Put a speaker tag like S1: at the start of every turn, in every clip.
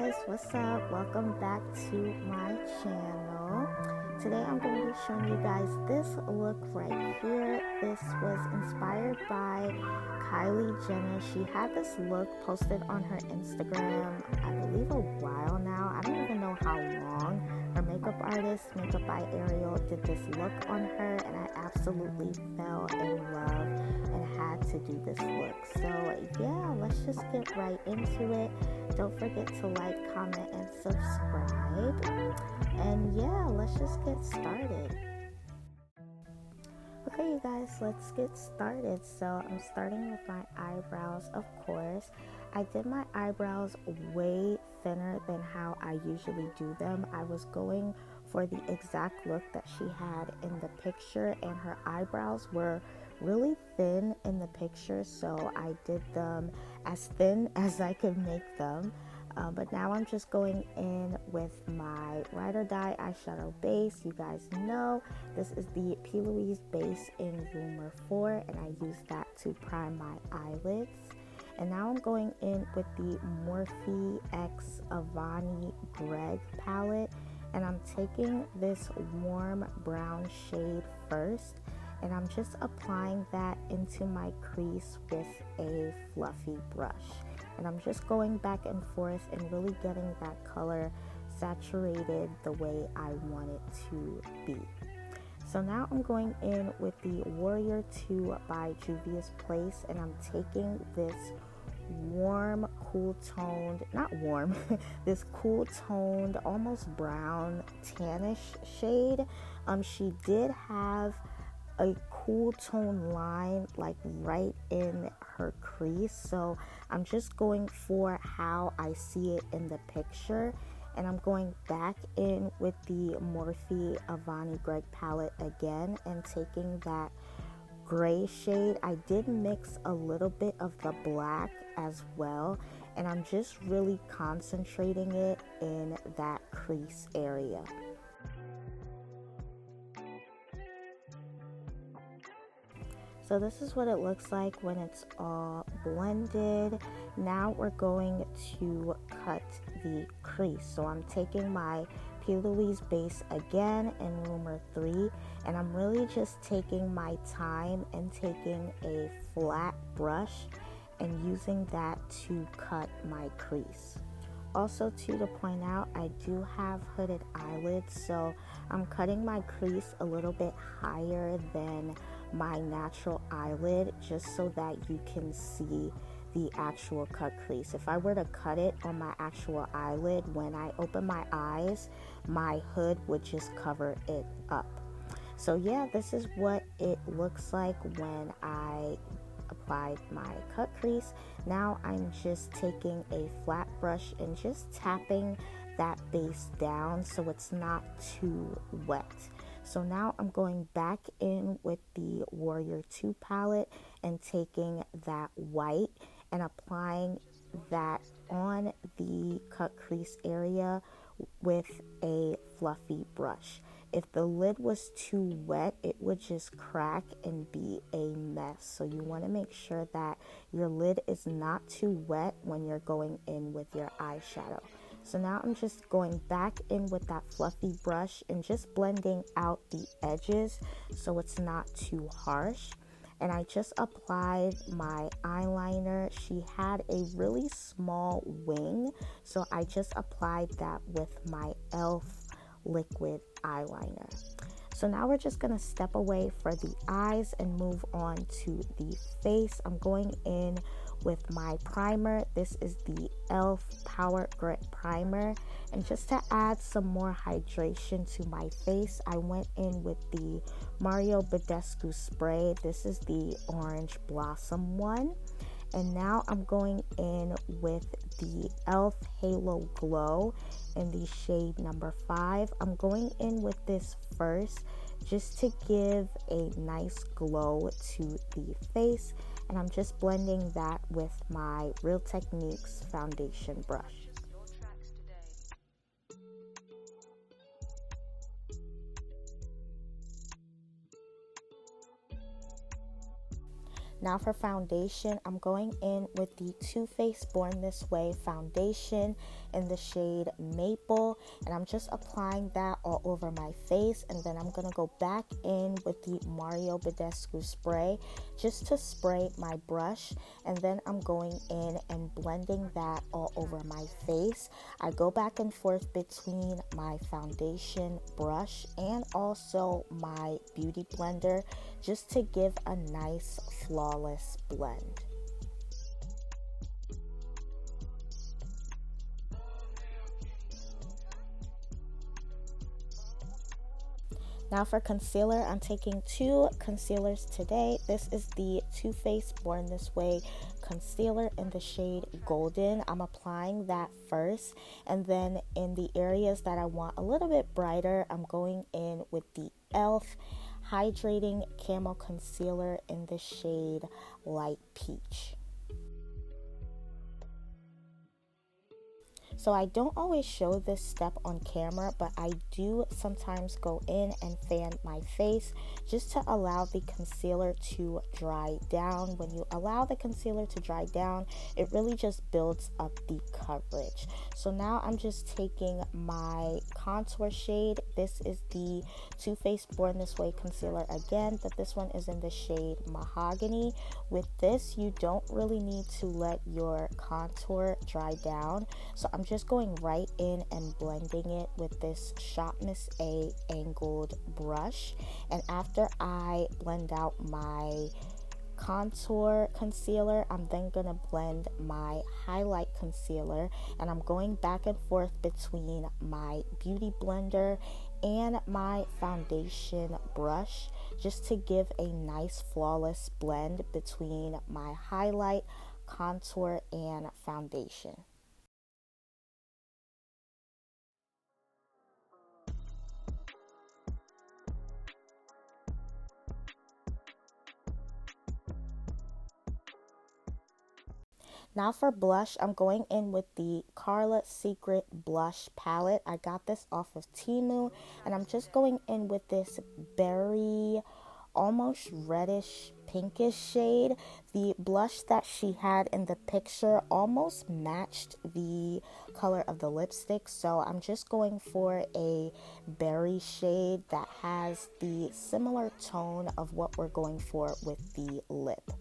S1: guys, what's up? Welcome back to my channel. Today I'm going to be showing you guys this look right here. This was inspired by Kylie Jenner. She had this look posted on her Instagram, I believe a while now. I don't even know how long. Her makeup artist, Makeup by Ariel, did this look on her, and I absolutely fell in love and had to do this look. So yeah, let's just get right into it. Don't forget to like, comment, and subscribe. And yeah, let's just get started. Okay, you guys, let's get started. So I'm starting with my eyebrows, of course. I did my eyebrows way thinner than how I usually do them. I was going for the exact look that she had in the picture, and her eyebrows were really thin in the picture, so I did them as thin as I could make them. But now I'm just going in with my Ride or Die eyeshadow base. You guys know this is the Plouise base in Rumor 4, and I use that to prime my eyelids. And now I'm going in with the Morphe X Avani Gregg palette, and I'm taking this warm brown shade first, and I'm just applying that into my crease with a fluffy brush. And I'm just going back and forth and really getting that color saturated the way I want it to be. So now I'm going in with the Warrior 2 by Juvia's Place, and I'm taking this warm, cool toned, not warm, this cool toned, almost brown, tannish shade. She did have a cool tone line like right in her crease, so I'm just going for how I see it in the picture, and I'm going back in with the Morphe Avani Gregg palette again and taking that gray shade. I did mix a little bit of the black as well, and I'm just really concentrating it in that crease area. So this is what it looks like when it's all blended. Now we're going to cut the crease. So I'm taking my Plouise base again in Rumor 3, and I'm really just taking my time and taking a flat brush and using that to cut my crease. Also, to point out, I do have hooded eyelids, so I'm cutting my crease a little bit higher than my natural eyelid, just so that you can see the actual cut crease. If I were to cut it on my actual eyelid, when I open my eyes, my hood would just cover it up. So yeah, this is what it looks like when I applied my cut crease. Now I'm just taking a flat brush and just tapping that base down so it's not too wet. So now I'm going back in with the Warrior 2 palette and taking that white and applying that on the cut crease area with a fluffy brush. If the lid was too wet, it would just crack and be a mess. So you want to make sure that your lid is not too wet when you're going in with your eyeshadow. So now I'm just going back in with that fluffy brush and just blending out the edges so it's not too harsh. And I just applied my eyeliner. She had a really small wing, so I just applied that with my e.l.f. liquid eyeliner. So now we're just going to step away for the eyes and move on to the face. I'm going in with my primer. This is the e.l.f. Power Grit Primer, and just to add some more hydration to my face, I went in with the Badescu Spray. This is the Orange Blossom one. And now I'm going in with the e.l.f. Halo Glow in the shade number 5. I'm going in with this first just to give a nice glow to the face, and I'm just blending that with my Real Techniques foundation brush. Now for foundation, I'm going in with the Too Faced Born This Way foundation in the shade Maple, and I'm just applying that all over my face. And then I'm going to go back in with the Badescu Spray just to spray my brush, and then I'm going in and blending that all over my face. I go back and forth between my foundation brush and also my beauty blender just to give a nice flawless blend. Now for concealer, I'm taking two concealers today. This is the Too Faced Born This Way concealer in the shade Golden. I'm applying that first, and then in the areas that I want a little bit brighter, I'm going in with the e.l.f. Hydrating Camo Concealer in the shade Light Peach. So I don't always show this step on camera, but I do sometimes go in and fan my face just to allow the concealer to dry down. When you allow the concealer to dry down, it really just builds up the coverage. So now I'm just taking my contour shade. This is the Too Faced Born This Way concealer again, but this one is in the shade Mahogany. With this, you don't really need to let your contour dry down. So I'm just going right in and blending it with this Shop Miss A angled brush. And after I blend out my contour concealer, I'm then going to blend my highlight concealer, and I'm going back and forth between my beauty blender and my foundation brush just to give a nice flawless blend between my highlight, contour, and foundation. Now for blush, I'm going in with the Carla Secret blush palette. I got this off of Temu, and I'm just going in with this berry, almost reddish pinkish shade. The blush that she had in the picture almost matched the color of the lipstick, so I'm just going for a berry shade that has the similar tone of what we're going for with the lip.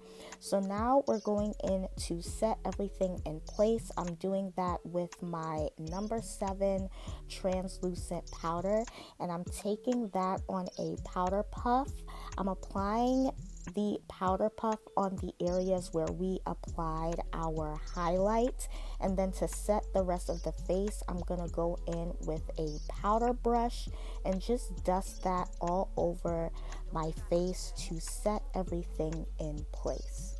S1: So now we're going in to set everything in place. I'm doing that with my number 7 translucent powder, and I'm taking that on a powder puff. I'm applying the powder puff on the areas where we applied our highlight, and then to set the rest of the face, I'm gonna go in with a powder brush and just dust that all over my face to set everything in place.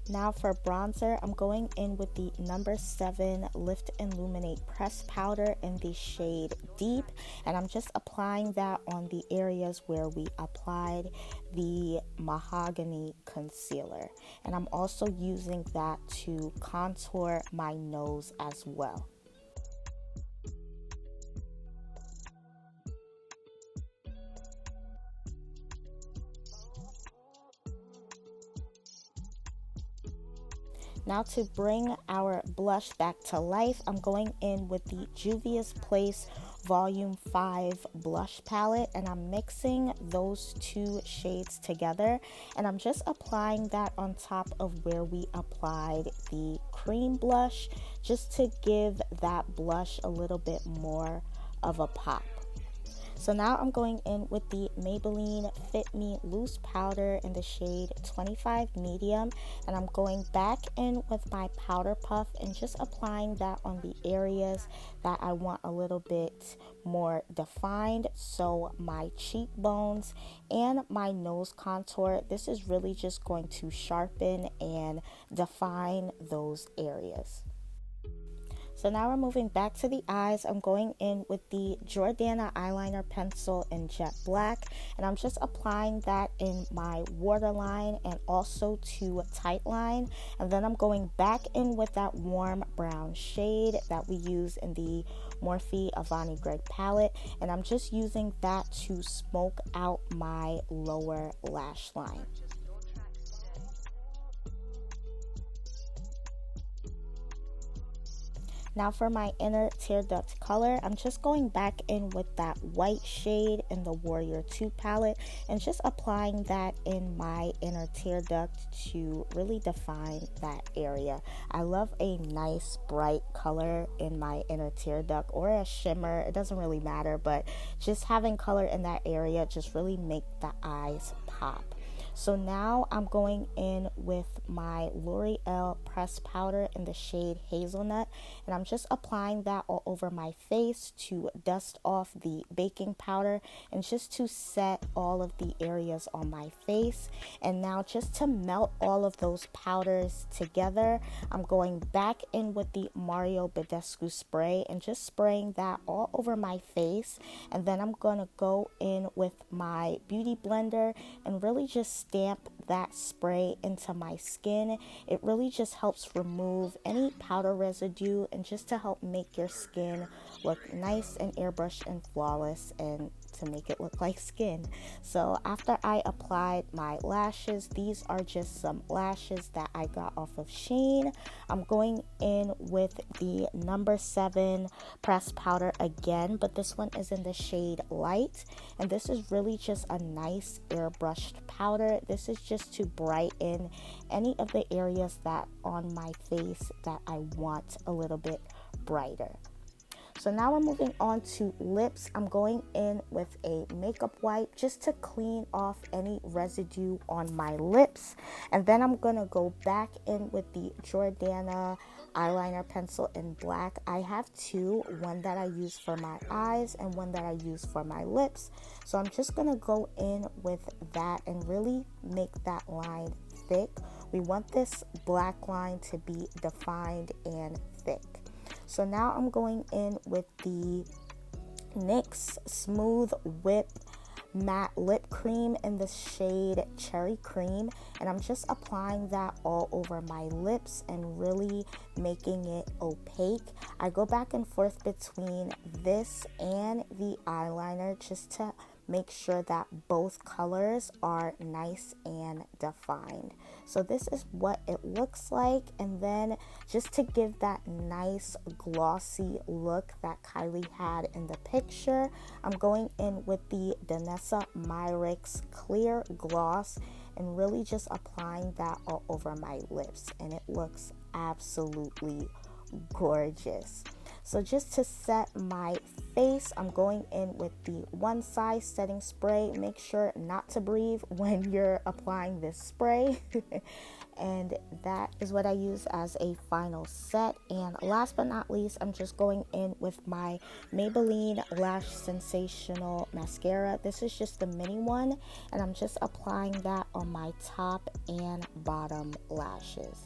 S1: Now for bronzer, I'm going in with the number 7 Lift and Illuminate Press Powder in the shade Deep, and I'm just applying that on the areas where we applied the Mahogany concealer. And I'm also using that to contour my nose as well. Now to bring our blush back to life, I'm going in with the Juvia's Place Volume 5 blush palette, and I'm mixing those two shades together, and I'm just applying that on top of where we applied the cream blush just to give that blush a little bit more of a pop. So now I'm going in with the Maybelline Fit Me Loose Powder in the shade 25 Medium, and I'm going back in with my powder puff and just applying that on the areas that I want a little bit more defined. So my cheekbones and my nose contour, this is really just going to sharpen and define those areas. So now we're moving back to the eyes. I'm going in with the Jordana eyeliner pencil in jet black, and I'm just applying that in my waterline and also to tight line. And then I'm going back in with that warm brown shade that we use in the Morphe Avani Gregg palette, and I'm just using that to smoke out my lower lash line. Now for my inner tear duct color, I'm just going back in with that white shade in the Warrior 2 palette and just applying that in my inner tear duct to really define that area. I love a nice bright color in my inner tear duct or a shimmer. It doesn't really matter, but just having color in that area just really make the eyes pop. So now I'm going in with my L'Oreal pressed powder in the shade Hazelnut, and I'm just applying that all over my face to dust off the baking powder and just to set all of the areas on my face. And now just to melt all of those powders together, I'm going back in with the Mario Badescu Spray and just spraying that all over my face. And then I'm going to go in with my beauty blender and really just stamp that spray into my skin. It really just helps remove any powder residue and just to help make your skin look nice and airbrushed and flawless and to make it look like skin. So after I applied my lashes, these are just some lashes that I got off of Shein. I'm going in with the number 7 pressed powder again, but this one is in the shade Light, and this is really just a nice airbrushed powder. This is just to brighten any of the areas that on my face that I want a little bit brighter. So now we're moving on to lips. I'm going in with a makeup wipe just to clean off any residue on my lips. And then I'm going to go back in with the Jordana eyeliner pencil in black. I have two, one that I use for my eyes and one that I use for my lips. So I'm just going to go in with that and really make that line thick. We want this black line to be defined and thick. So now I'm going in with the NYX Smooth Whip Matte Lip Cream in the shade Cherry Cream, and I'm just applying that all over my lips and really making it opaque. I go back and forth between this and the eyeliner just to make sure that both colors are nice and defined. So this is what it looks like, and then just to give that nice glossy look that Kylie had in the picture, I'm going in with the Danessa Myricks Clear Gloss and really just applying that all over my lips, and it looks absolutely gorgeous. So just to set my face, I'm going in with the One Size setting spray. Make sure not to breathe when you're applying this spray. And that is what I use as a final set. And last but not least, I'm just going in with my Maybelline Lash Sensational Mascara. This is just the mini one, and I'm just applying that on my top and bottom lashes.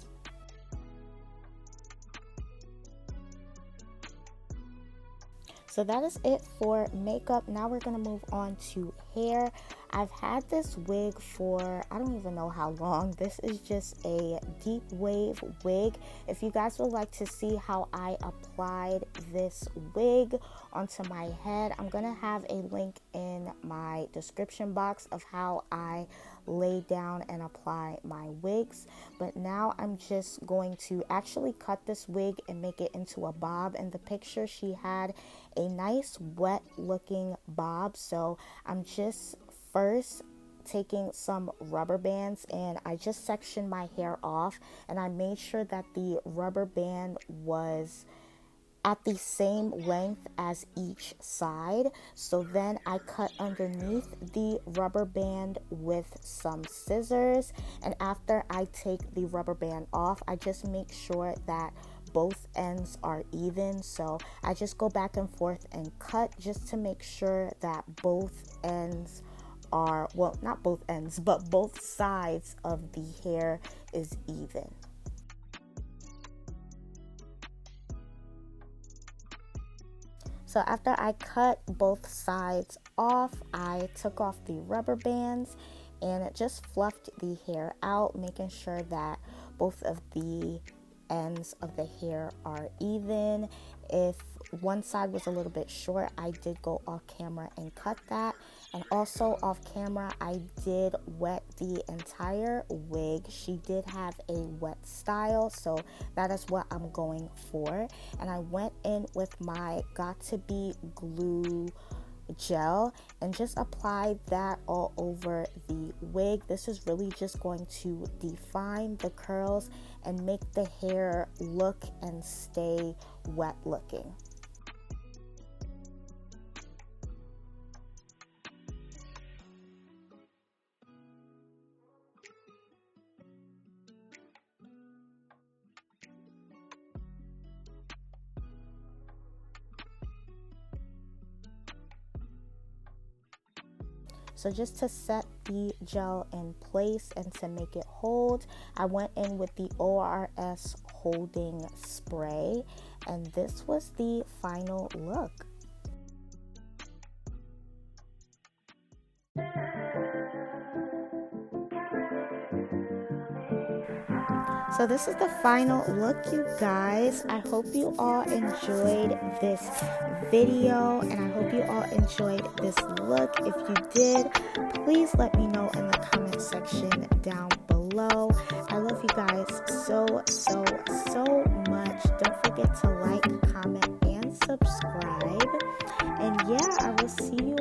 S1: So that is it for makeup. Now we're going to move on to hair. I've had this wig for I don't even know how long. This is just a deep wave wig. If you guys would like to see how I applied this wig onto my head, I'm going to have a link in my description box of how I lay down and apply my wigs. But now I'm just going to actually cut this wig and make it into a bob. In the picture, she had a nice wet looking bob, so I'm just first taking some rubber bands and I just sectioned my hair off, and I made sure that the rubber band was at the same length as each side. So then I cut underneath the rubber band with some scissors, and after I take the rubber band off, I just make sure that both ends are even. So I just go back and forth and cut just to make sure that both ends are, well, not both ends, but both sides of the hair is even. So after I cut both sides off, I took off the rubber bands and just fluffed the hair out, making sure that both of the ends of the hair are even. If one side was a little bit short, I did go off camera and cut that. And also off camera, I did wet the entire wig. She did have a wet style, so that is what I'm going for. And I went in with my Got To Be glue gel and just applied that all over the wig. This is really just going to define the curls and make the hair look and stay wet looking. So just to set the gel in place and to make it hold, I went in with the ORS holding spray, and this was the final look. So this is the final look, you guys. I hope you all enjoyed this video, and I hope you all enjoyed this look. If you did, please let me know in the comment section down below. I love you guys so much. Don't forget to like, comment, and subscribe. And yeah, I will see you